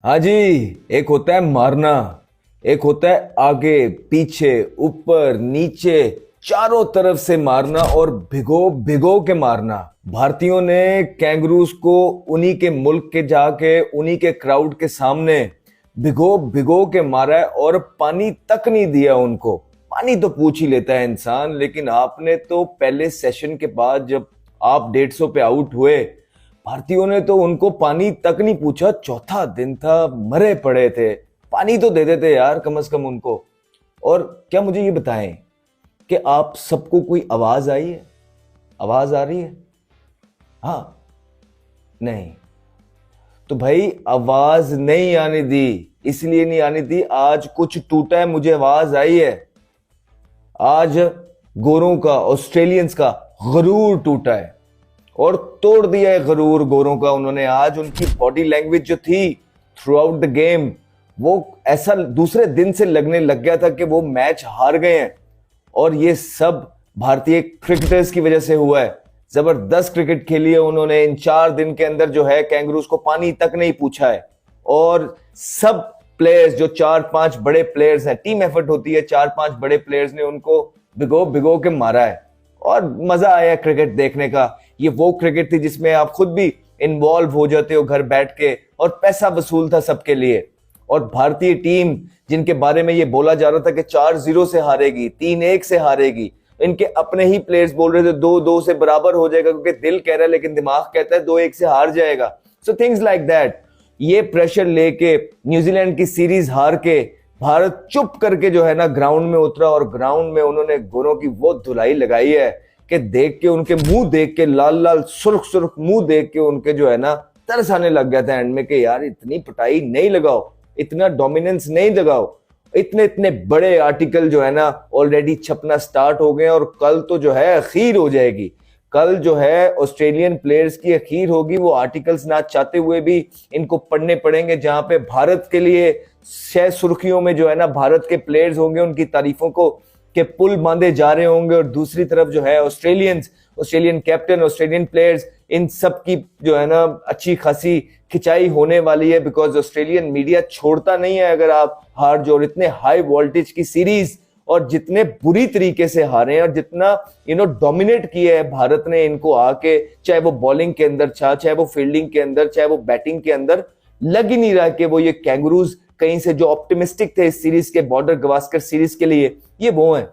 हाँ जी। एक होता है मारना, एक होता है आगे पीछे ऊपर नीचे चारों तरफ से मारना और भिगो भिगो के मारना। भारतीयों ने कैंगरूज को उन्हीं के मुल्क के जाके उन्हीं के क्राउड के सामने भिगो भिगो के मारा है और पानी तक नहीं दिया उनको। पानी तो पूछ ही लेता है इंसान, लेकिन आपने तो पहले सेशन के बाद जब आप 150 पे आउट हुए, भारतीयों ने तो उनको पानी तक नहीं पूछा। चौथा दिन था, मरे पड़े थे, पानी तो दे देते यार कम से कम उनको। और क्या मुझे ये बताएं कि आप सबको कोई आवाज आई है? आवाज आ रही है? हाँ? नहीं? तो भाई आवाज नहीं आने दी, इसलिए नहीं आने दी, आज कुछ टूटा है, मुझे आवाज आई है। आज गोरों का, ऑस्ट्रेलियंस का गरूर टूटा है और तोड़ दिया है गरूर गोरों का उन्होंने। आज उनकी बॉडी लैंग्वेज जो थी थ्रू आउट द गेम, वो ऐसा दूसरे दिन से लगने लग गया था कि वो मैच हार गए हैं। और ये सब भारतीय क्रिकेटर्स की वजह से हुआ है। जबरदस्त क्रिकेट खेली है उन्होंने। इन 4 दिन के अंदर जो है कैंगरूज को पानी तक नहीं पूछा है। और सब प्लेयर्स, जो 4-5 बड़े प्लेयर्स हैं, टीम एफर्ट होती है, 4-5 बड़े प्लेयर्स ने उनको भिगो भिगो के मारा है और मजा आया क्रिकेट देखने का। ये वो क्रिकेट थी जिसमें आप खुद भी इन्वॉल्व हो जाते हो घर बैठ के, और पैसा वसूल था सबके लिए। और भारतीय टीम जिनके बारे में ये बोला जा रहा था कि 4-0 से हारेगी, 3-1 से हारेगी, इनके अपने ही प्लेयर्स बोल रहे थे 2-2 से बराबर हो जाएगा, क्योंकि दिल कह रहा है लेकिन दिमाग कहता है 2-1 से हार जाएगा। So things like that. ये प्रेशर लेके न्यूजीलैंड की सीरीज हार के भारत चुप करके जो है ना ग्राउंड में उतरा, और ग्राउंड में उन्होंने गोरों की वो धुलाई लगाई है कि देख के उनके मुंह देख के, लाल लाल सुर्ख सुर्ख मुंह देख के उनके जो है ना तरस आने लग गया था एंड में कि यार इतनी पिटाई नहीं लगाओ, इतना डोमिनेंस नहीं लगाओ। इतने इतने बड़े आर्टिकल जो है ना ऑलरेडी छपना स्टार्ट हो गए, और कल तो जो है अखीर हो जाएगी। कल जो है ऑस्ट्रेलियन प्लेयर्स की अखीर होगी। वो आर्टिकल्स ना चाहते हुए भी इनको पढ़ने पड़ेंगे, जहां पे भारत के लिए 6 सुर्खियों में जो है ना भारत के प्लेयर्स होंगे, उनकी तारीफों को के पुल बांधे जा रहे होंगे। और दूसरी तरफ जो है ऑस्ट्रेलियन कैप्टन, ऑस्ट्रेलियन प्लेयर्स, इन सब की जो है ना अच्छी खासी खिंचाई होने वाली है, बिकॉज ऑस्ट्रेलियन मीडिया छोड़ता नहीं है अगर आप हार जो। और इतने हाई वोल्टेज की सीरीज और जितने बुरी तरीके से हारे हैं, और जितना डोमिनेट किया है भारत ने इनको आके, चाहे वो बॉलिंग के अंदर था, चाहे वो फील्डिंग के अंदर, चाहे वो बैटिंग के अंदर, लग ही नहीं रहा कि वो ये कैंगरूज कहीं से जो ऑप्टिमिस्टिक थे इस सीरीज के, बॉर्डर गवास्कर सीरीज के लिए, ये वो हैं।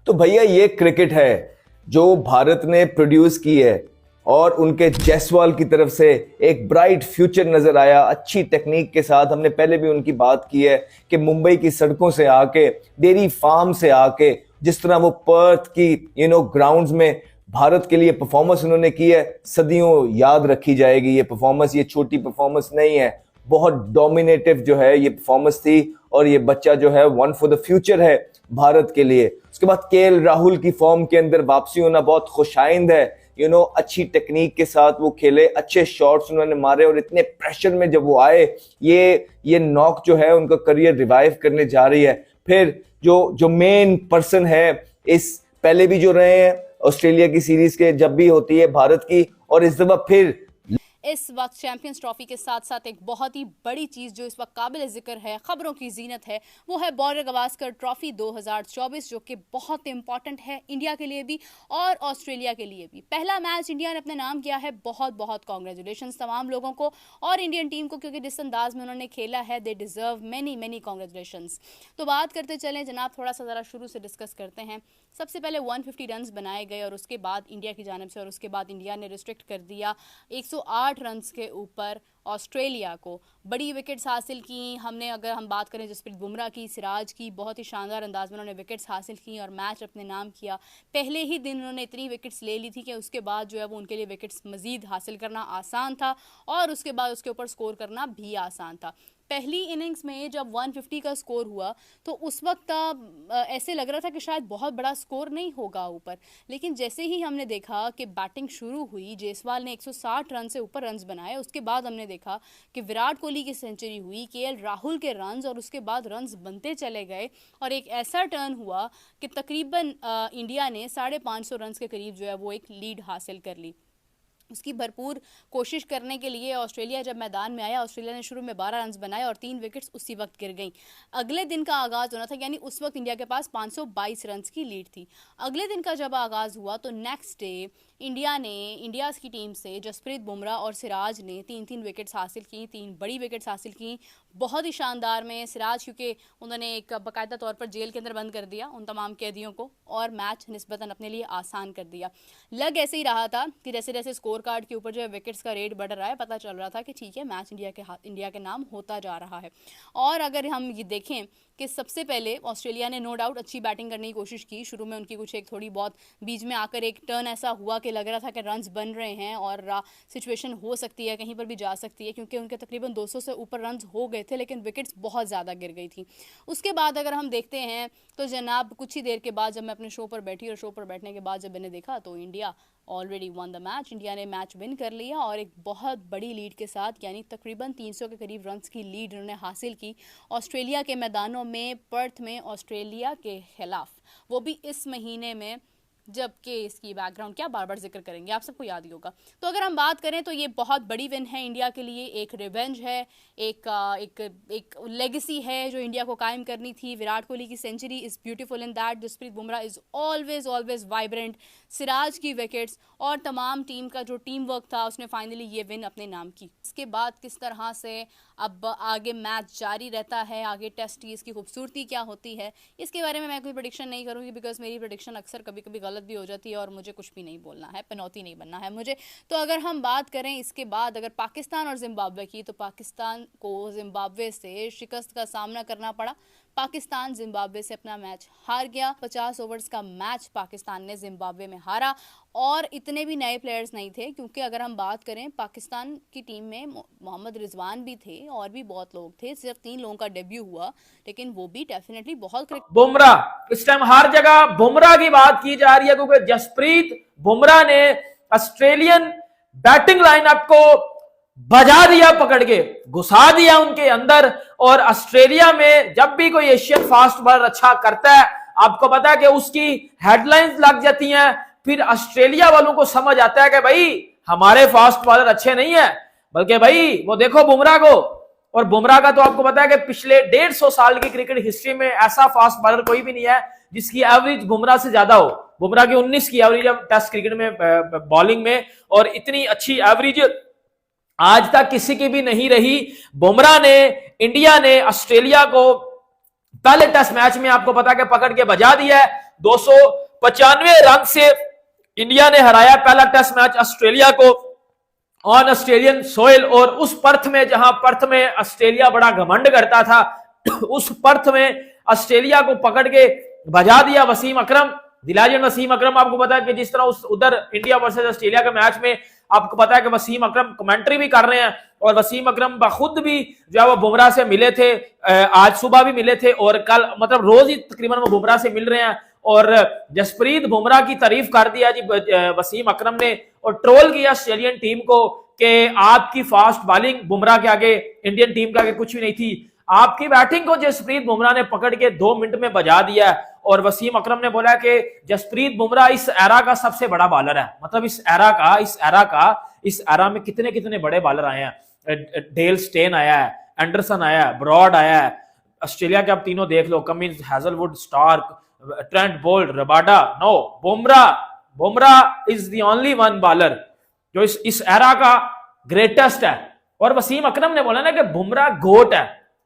तो भैया ये क्रिकेट है जो भारत ने प्रोड्यूस की है, और उनके जायसवाल की तरफ से एक ब्राइट फ्यूचर नजर आया अच्छी टेक्निक के साथ। हमने पहले भी उनकी बात की है कि मुंबई की सड़कों से आके, डेयरी फार्म से आके, जिस तरह वो पर्थ की ग्राउंड्स में भारत के लिए परफॉर्मेंस उन्होंने की है, सदियों याद रखी जाएगी ये परफॉर्मेंस। ये छोटी परफॉर्मेंस नहीं है, बहुत डोमिनेटिव जो है ये परफॉर्मेंस थी। और ये बच्चा जो है वन फॉर द फ्यूचर है भारत के लिए। उसके बाद केएल राहुल की फॉर्म के अंदर वापसी होना बहुत खुशाइंद है। अच्छी टेक्निक के साथ वो खेले, अच्छे शॉट्स उन्होंने मारे, और इतने प्रेशर में जब वो आए, ये नॉक जो है उनका करियर रिवाइव करने जा रही है। फिर जो मेन पर्सन है, इस पहले भी जो रहे हैं ऑस्ट्रेलिया की सीरीज के जब भी होती है भारत की, और इस दफा फिर इस वक्त चैंपियंस ट्रॉफी के साथ साथ एक बहुत ही बड़ी चीज़ जो इस वक्त काबिल जिक्र है, खबरों की जीनत है, वो है बॉर्डर गवास्कर ट्रॉफी 2024, जो कि बहुत इंपॉर्टेंट है इंडिया के लिए भी और ऑस्ट्रेलिया के लिए भी। पहला मैच इंडिया ने अपने नाम किया है। बहुत बहुत कॉन्ग्रेचुलेशन तमाम लोगों को और इंडियन टीम को, क्योंकि जिस अंदाज में उन्होंने खेला है, they deserve many many congratulation. तो बात करते चलें जनाब, थोड़ा सा ज़रा शुरू से डिस्कस करते हैं। सबसे पहले 150 रन बनाए गए, और उसके बाद इंडिया की जानिब से, और उसके बाद इंडिया ने रिस्ट्रिक्ट कर दिया 108 रन्स के ऊपर ऑस्ट्रेलिया को। बड़ी विकेट्स हासिल की हमने, अगर हम बात करें जसप्रीत बुमराह की, सिराज की, बहुत ही शानदार अंदाज में उन्होंने विकेट्स हासिल की और मैच अपने नाम किया। पहले ही दिन उन्होंने इतनी विकेट्स ले ली थी कि उसके बाद जो है वो उनके लिए विकेट्स मजीद हासिल करना आसान था, और उसके बाद उसके ऊपर स्कोर करना भी आसान था। पहली इनिंग्स में जब 150 का स्कोर हुआ तो उस वक्त ऐसे लग रहा था कि शायद बहुत बड़ा स्कोर नहीं होगा ऊपर, लेकिन जैसे ही हमने देखा कि बैटिंग शुरू हुई, जायसवाल ने 160 रन से ऊपर रन्स बनाए। उसके बाद हमने देखा कि विराट कोहली की सेंचुरी हुई, केएल राहुल के रन्स, और उसके बाद रन्स बनते चले गए, और एक ऐसा टर्न हुआ कि तकरीबन इंडिया ने 550 रन्स के करीब जो है वो एक लीड हासिल कर ली। उसकी भरपूर कोशिश करने के लिए ऑस्ट्रेलिया जब मैदान में आया, ऑस्ट्रेलिया ने शुरू में 12 रन बनाए और 3 विकेट्स उसी वक्त गिर गईं। अगले दिन का आगाज़ होना था, यानी उस वक्त इंडिया के पास 522 रन की लीड थी। अगले दिन का जब आगाज़ हुआ तो नेक्स्ट डे इंडिया की टीम से जसप्रीत बुमराह और सिराज ने 3-3 विकेट्स हासिल की, 3 बड़ी विकेट्स हासिल की, बहुत ही शानदार में। सिराज क्योंकि उन्होंने एक बाकायदा तौर पर जेल के अंदर बंद कर दिया उन तमाम कैदियों को, और मैच निस्बतन अपने लिए आसान कर दिया। लग ऐसे ही रहा था कि जैसे जैसे स्कोर कार्ड के ऊपर जो है विकेट्स का रेट बढ़ रहा है, पता चल रहा था कि ठीक है मैच इंडिया के नाम होता जा रहा है। और अगर हम ये देखें कि सबसे पहले ऑस्ट्रेलिया ने नो डाउट अच्छी बैटिंग करने की कोशिश की। शुरू में उनकी कुछ एक थोड़ी बहुत बीच में आकर एक टर्न ऐसा हुआ कि लग रहा था कि रन्स बन रहे हैं और सिचुएशन हो सकती है, कहीं पर भी जा सकती है, क्योंकि उनके तकरीबन 200 से ऊपर रन्स हो गए थे, लेकिन विकेट्स बहुत ज़्यादा गिर गई थी। उसके बाद अगर हम देखते हैं तो जनाब कुछ ही देर के बाद जब मैं अपने शो पर बैठी और शो पर बैठने के बाद जब मैंने देखा तो India already one the match, India ने मैच विन कर लिया और एक बहुत बड़ी लीड के साथ, यानी तकरीबन 300 के करीब रन्स की लीड उन्होंने हासिल की ऑस्ट्रेलिया के मैदानों में, पर्थ में, ऑस्ट्रेलिया के खिलाफ, वो भी इस महीने में, जबकि इसकी बैकग्राउंड क्या बार बार जिक्र करेंगे, आप सबको याद ही होगा। तो अगर हम बात करें तो ये बहुत बड़ी विन है इंडिया के लिए, एक रिवेंज है, एक लेगेसी है जो इंडिया को कायम करनी थी। विराट कोहली की century is beautiful in that, Jasprit Bumrah is always vibrant, Siraj की विकेट्स और तमाम टीम का जो टीम वर्क था, उसने फाइनली ये विन अपने नाम की। इसके बाद किस तरह से अब आगे मैच जारी रहता है, आगे टेस्ट की इसकी खूबसूरती क्या होती है, इसके बारे में मैं कोई प्रेडिक्शन नहीं करूँगी, बिकॉज मेरी प्रेडिक्शन अक्सर कभी कभी गलत भी हो जाती है और मुझे कुछ भी नहीं बोलना है, पनौती नहीं बनना है मुझे। तो अगर हम बात करें इसके बाद अगर पाकिस्तान और जिम्बाब्वे की, तो पाकिस्तान को जिम्बाब्वे से शिकस्त का सामना करना पड़ा। पाकिस्तान जिम्बाब्वे से अपना मैच हार गया। 50 ओवर्स का मैच पाकिस्तान ने जिम्बाब्वे में हारा और इतने भी नए प्लेयर्स नहीं थे, क्योंकि अगर हम बात करें पाकिस्तान की टीम में मोहम्मद रिजवान भी थे और भी बहुत लोग थे, सिर्फ 3 लोगों का डेब्यू हुआ, लेकिन वो भी डेफिनेटली बहुत। बुमराह इस टाइम हर जगह बुमराह की बात की जा रही है, क्योंकि जसप्रीत बुमराह ने ऑस्ट्रेलियन बैटिंग लाइनअप को बजा दिया, पकड़ के घुसा दिया उनके अंदर। और ऑस्ट्रेलिया में जब भी कोई एशियन फास्ट बॉलर अच्छा करता है, आपको पता है कि उसकी हेडलाइंस लग जाती हैं, फिर ऑस्ट्रेलिया वालों को समझ आता है कि भाई हमारे फास्ट बॉलर अच्छे नहीं है, बल्कि भाई वो देखो बुमराह को। और बुमराह का तो आपको पता है कि पिछले 150 साल की क्रिकेट हिस्ट्री में ऐसा फास्ट बॉलर कोई भी नहीं है जिसकी एवरेज बुमराह से ज्यादा हो। बुमराह की 19 की एवरेज है टेस्ट क्रिकेट में बॉलिंग में, और इतनी अच्छी एवरेज आज तक किसी की भी नहीं रही। बुमराह ने, इंडिया ने ऑस्ट्रेलिया को पहले टेस्ट मैच में आपको पता है कि पकड़ के बजा दिया है। 295 रन से इंडिया ने हराया पहला टेस्ट मैच ऑस्ट्रेलिया को ऑन ऑस्ट्रेलियन सोइल। और उस पर्थ में, जहां पर्थ में ऑस्ट्रेलिया बड़ा घमंड करता था, उस पर्थ में ऑस्ट्रेलिया को पकड़ के बजा दिया वसीम अकरम, दिलाजन वसीम अकरम। आपको पता है कि जिस तरह उधर इंडिया वर्सेस ऑस्ट्रेलिया के मैच में आपको पता है कि वसीम अकरम कमेंट्री भी कर रहे हैं, और वसीम अकरम खुद भी जो है वो बुमराह से मिले थे, आज सुबह भी मिले थे और कल, मतलब रोज ही तकरीबन वो बुमराह से मिल रहे हैं। और जसप्रीत बुमराह की तारीफ कर दिया जी वसीम अकरम ने, और ट्रोल किया ऑस्ट्रेलियन टीम को कि आपकी फास्ट बॉलिंग बुमराह के आगे, इंडियन टीम के आगे कुछ भी नहीं थी। आपकी बैटिंग को जसप्रीत बुमराह ने पकड़ के 2 मिनट में बजा दिया। और वसीम अकरम ने बोला कि जसप्रीत बुमराह इस एरा का सबसे बड़ा बॉलर है, मतलब इस एरा में कितने कितने बड़े बॉलर आए हैं। डेल स्टेन आया है, एंडरसन आया है, ब्रॉड आया है, ऑस्ट्रेलिया के आप तीनों देख लो, Cummins, Hazlewood, Starc, Trent Boult, Rabada. No, Bumrah is the only one bowler जो इस एरा का ग्रेटेस्ट है। और वसीम अकरम ने बोला ना कि बुमराह गोट है,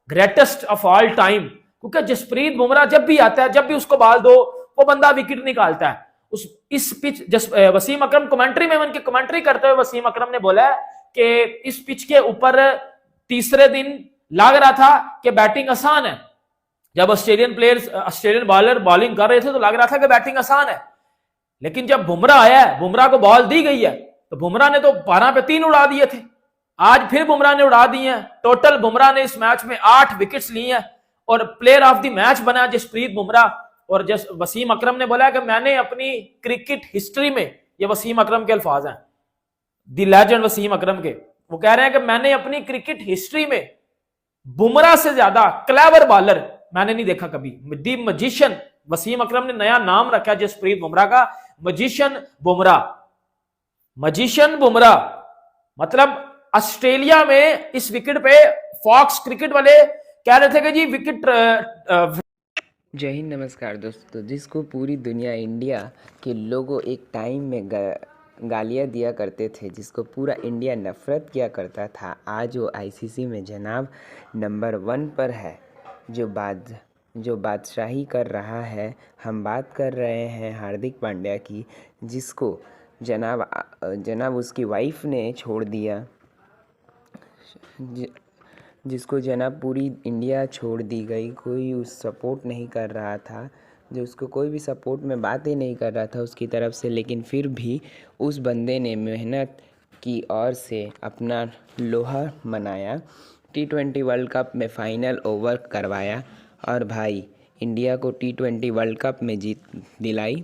ग्रेटेस्ट ऑफ ऑल टाइम, क्योंकि जसप्रीत बुमराह जब भी आता है, जब भी उसको बाल दो वो बंदा विकेट निकालता है। इस पिच वसीम अकरम कमेंट्री में, उनकी कमेंट्री करते हुए वसीम अकरम ने बोला कि इस पिच के ऊपर तीसरे दिन लग रहा था कि बैटिंग आसान है। जब ऑस्ट्रेलियन बॉलर बॉलिंग कर रहे थे तो लग रहा था कि बैटिंग आसान है, लेकिन जब बुमराह आया है, बुमराह को बॉल दी गई है, तो बुमराह ने तो 12 पे 3 उड़ा दिए थे। आज फिर बुमराह ने उड़ा दिए हैं। टोटल बुमराह ने इस मैच में 8 विकेट्स ली हैं और प्लेयर ऑफ द मैच बना जसप्रीत बुमराह। और वसीम अकरम ने बोला कि मैंने अपनी क्रिकेट हिस्ट्री में, ये वसीम अकरम के अल्फाज हैं, द लेजेंड वसीम अकरम के, वो कह रहे हैं कि मैंने अपनी क्रिकेट हिस्ट्री में बुमराह से ज्यादा क्लेवर बॉलर मैंने नहीं देखा कभी। दी मजिशियन, वसीम अकरम ने नया नाम रखा जसप्रीत बुमराह का, मजिशियन बुमराह। मजिशियन बुमराह, मतलब ऑस्ट्रेलिया में इस विकेट पे फॉक्स क्रिकेट वाले कह रहे थे कि जी विकेट जय हिंद, नमस्कार दोस्तों। जिसको पूरी दुनिया, इंडिया के लोगों एक टाइम में गालियाँ दिया करते थे, जिसको पूरा इंडिया नफ़रत किया करता था, आज वो आईसीसी में जनाब नंबर 1 पर है। जो बादशाही कर रहा है। हम बात कर रहे हैं हार्दिक पांड्या की, जिसको जनाब उसकी वाइफ ने छोड़ दिया, जिसको जनाब पूरी इंडिया छोड़ दी गई। कोई उस सपोर्ट नहीं कर रहा था, जो उसको कोई भी सपोर्ट में बात ही नहीं कर रहा था उसकी तरफ से, लेकिन फिर भी उस बंदे ने मेहनत की और से अपना लोहा मनाया, T20 वर्ल्ड कप में फ़ाइनल ओवर करवाया और भाई इंडिया को T20 वर्ल्ड कप में जीत दिलाई।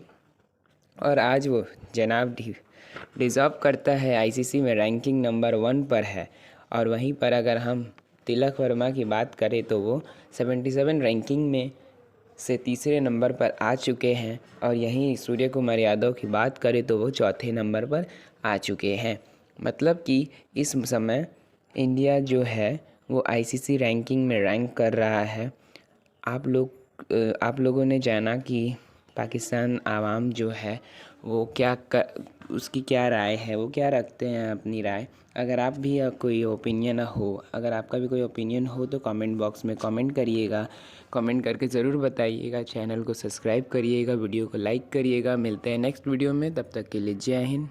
और आज वो जनाब डिज़र्व करता है, आईसीसी में रैंकिंग नंबर 1 पर है। और वहीं पर अगर हम तिलक वर्मा की बात करें तो वो 77 रैंकिंग में से तीसरे नंबर पर आ चुके हैं। और यहीं सूर्य कुमार यादव की बात करें तो वो चौथे नंबर पर आ चुके हैं। मतलब कि इस समय इंडिया जो है वो आईसीसी रैंकिंग में रैंक कर रहा है। आप लोगों ने जाना कि पाकिस्तान आवाम जो है वो उसकी क्या राय है, वो क्या रखते हैं अपनी राय। अगर आप भी कोई ओपिनियन हो, अगर आपका भी कोई ओपिनियन हो तो कमेंट बॉक्स में कमेंट करिएगा। कमेंट करके ज़रूर बताइएगा। चैनल को सब्सक्राइब करिएगा, वीडियो को लाइक करिएगा। मिलते हैं नेक्स्ट वीडियो में, तब तक के लिए जय हिंद।